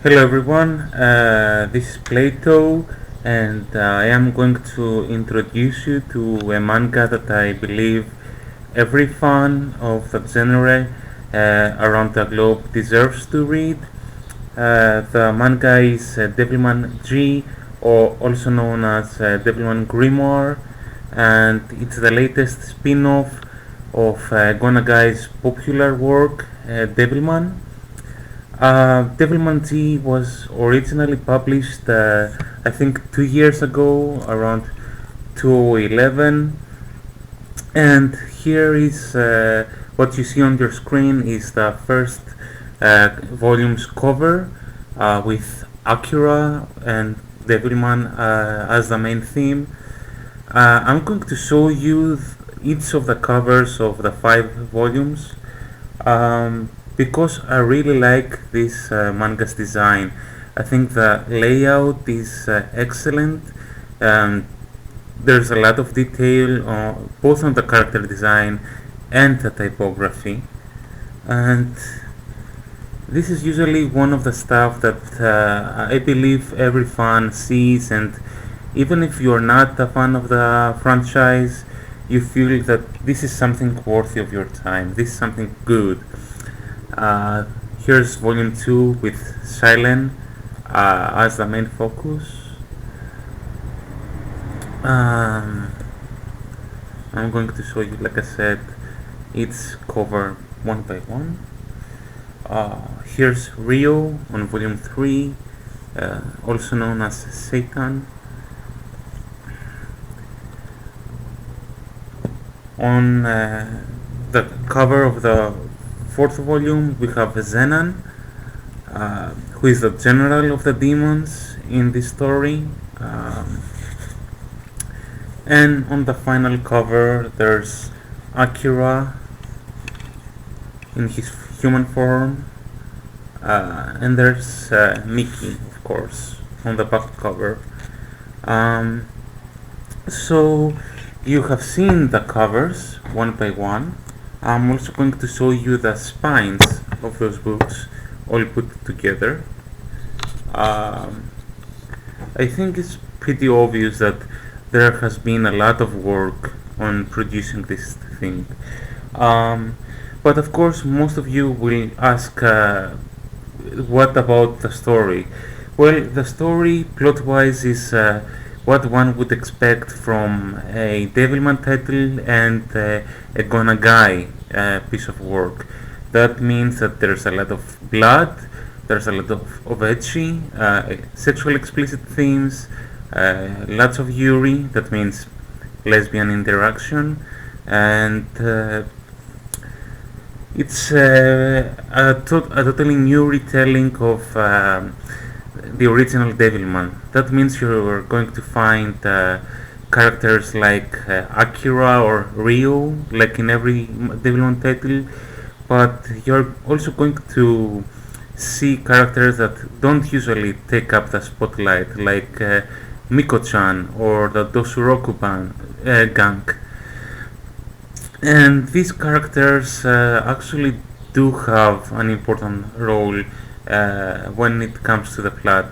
Hello everyone, this is Plato, and I am going to introduce you to a manga that I believe every fan of the genre around the globe deserves to read. The manga is Devilman G, or also known as Devilman Grimoire, and it's the latest spin-off of Go Nagai's popular work, Devilman. Devilman Z was originally published, I think, 2 years ago, around 2011. And here is what you see on your screen is the first volume's cover with Akira and Devilman as the main theme. I'm going to show you each of the covers of the 5 volumes. Because I really like this manga's design. I think the layout is excellent. There's a lot of detail both on the character design and the typography, and this is usually one of the stuff that I believe every fan sees, and even if you're not a fan of the franchise, you feel that this is something worthy of your time. This is something good. Uh, Here's volume 2 with Silent as the main focus. Um, I'm going to show you, like I said, each cover one by one. Here's Rio on volume 3, also known as Satan. On the cover of the 4th volume, we have Zenan, who is the general of the demons in this story. And on the final cover, there's Akira in his human form, and there's Mickey, of course, on the back cover. So you have seen the covers one by one. I'm also going to show you the spines of those books all put together. I think it's pretty obvious that there has been a lot of work on producing this thing. But of course, most of you will ask, what about the story? Well, the story, plot-wise, is what one would expect from a Devilman title and a Go Nagai piece of work. That means that there's a lot of blood, there's a lot of edgy, sexual explicit themes, lots of Yuri, that means lesbian interaction, and it's a totally new retelling of the original Devilman. That means you're going to find characters like Akira or Ryo, like in every Devilman title, but you're also going to see characters that don't usually take up the spotlight, like Miko-chan or the Dosuroku gang. And these characters actually do have an important role when it comes to the plot.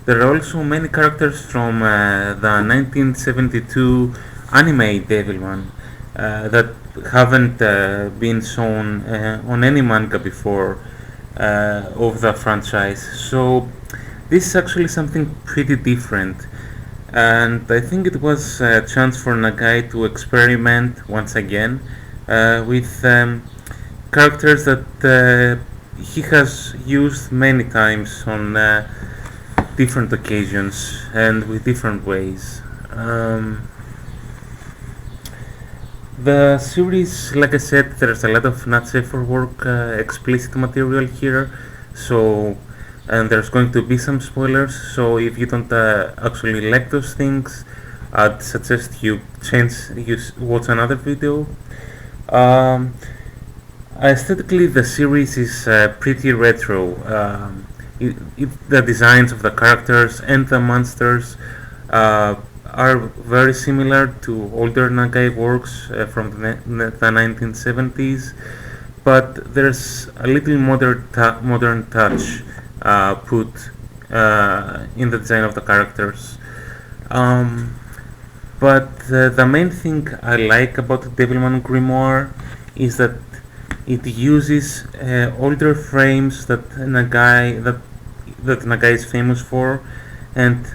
There are also many characters from the 1972 anime Devilman that haven't been shown on any manga before of the franchise. So this is actually something pretty different, and I think it was a chance for Nagai to experiment once again with characters that he has used many times on different occasions and with different ways. The series, like I said, there's a lot of not safe for work explicit material here, so and there's going to be some spoilers, so if you don't actually like those things, I'd suggest you watch another video. Aesthetically, the series is pretty retro. The designs of the characters and the monsters are very similar to older Nagai works from the 1970s, but there's a little modern touch put in the design of the characters. But the main thing I like about Devilman Grimoire is that it uses older frames that Nagai is famous for, and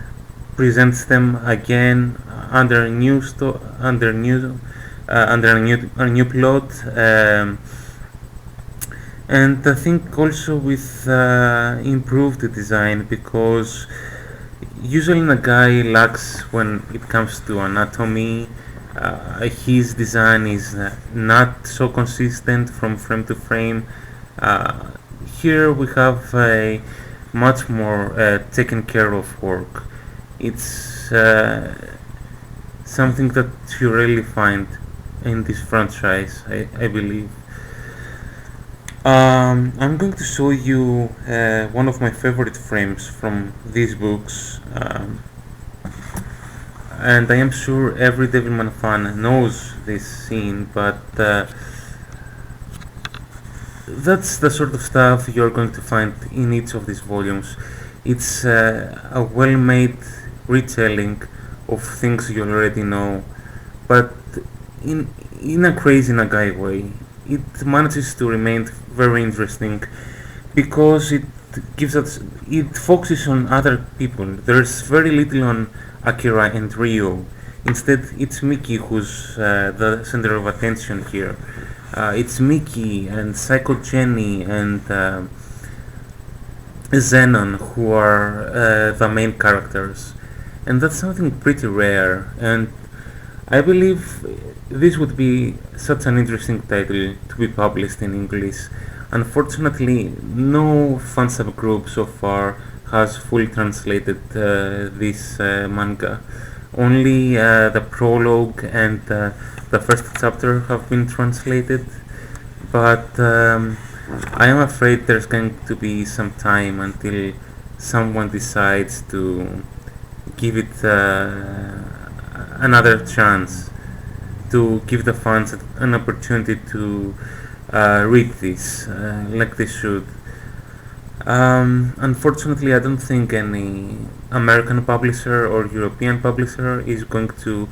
presents them again under a new plot. And I think also with improved design, because usually Nagai lacks when it comes to anatomy. His design is not so consistent from frame to frame. Here we have a much more taken care of work. It's something that you rarely find in this franchise, I believe. I'm going to show you one of my favorite frames from these books, and I am sure every Devilman fan knows this scene, but that's the sort of stuff you're going to find in each of these volumes. It's a well-made retelling of things you already know, but in a crazy Nagai way. It manages to remain very interesting because it focuses on other people. There's very little on Akira and Ryo. Instead, it's Miki who's the center of attention here. It's Miki and Psycho Jenny and Zenon who are the main characters, and that's something pretty rare, and I believe this would be such an interesting title to be published in English. Unfortunately, no fan subgroup so far has fully translated this manga. Only the prologue and the first chapter have been translated, but I am afraid there's going to be some time until someone decides to give it another chance, to give the fans an opportunity to read this like they should. Unfortunately, I don't think any American publisher or European publisher is going to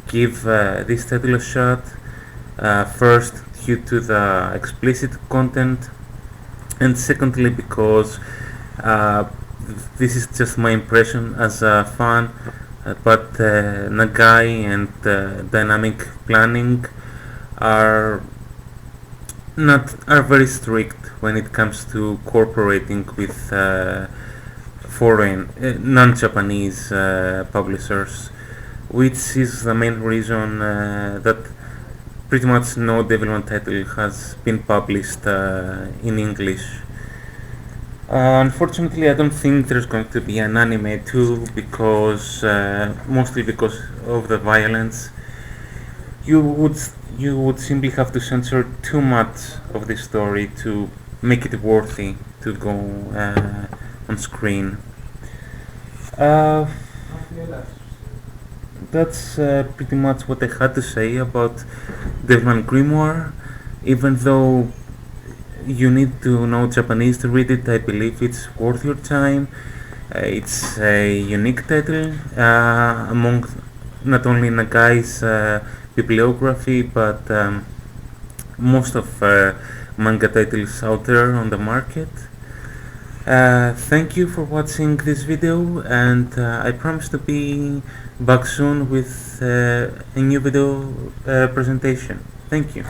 give this title a shot. First, due to the explicit content, and secondly, because this is just my impression as a fan. But Nagai and dynamic planning are very strict when it comes to cooperating with foreign non-Japanese publishers, which is the main reason that pretty much no Devilman title has been published in English. Unfortunately, I don't think there's going to be an anime too, because mostly because of the violence. You would simply have to censor too much of the story to make it worthy to go on screen. That's pretty much what I had to say about Devilman Grimoire. Even though you need to know Japanese to read it, I believe it's worth your time. It's a unique title among not only Nagai's bibliography, but most of manga titles out there on the market. Thank you for watching this video, and I promise to be back soon with a new video presentation. Thank you.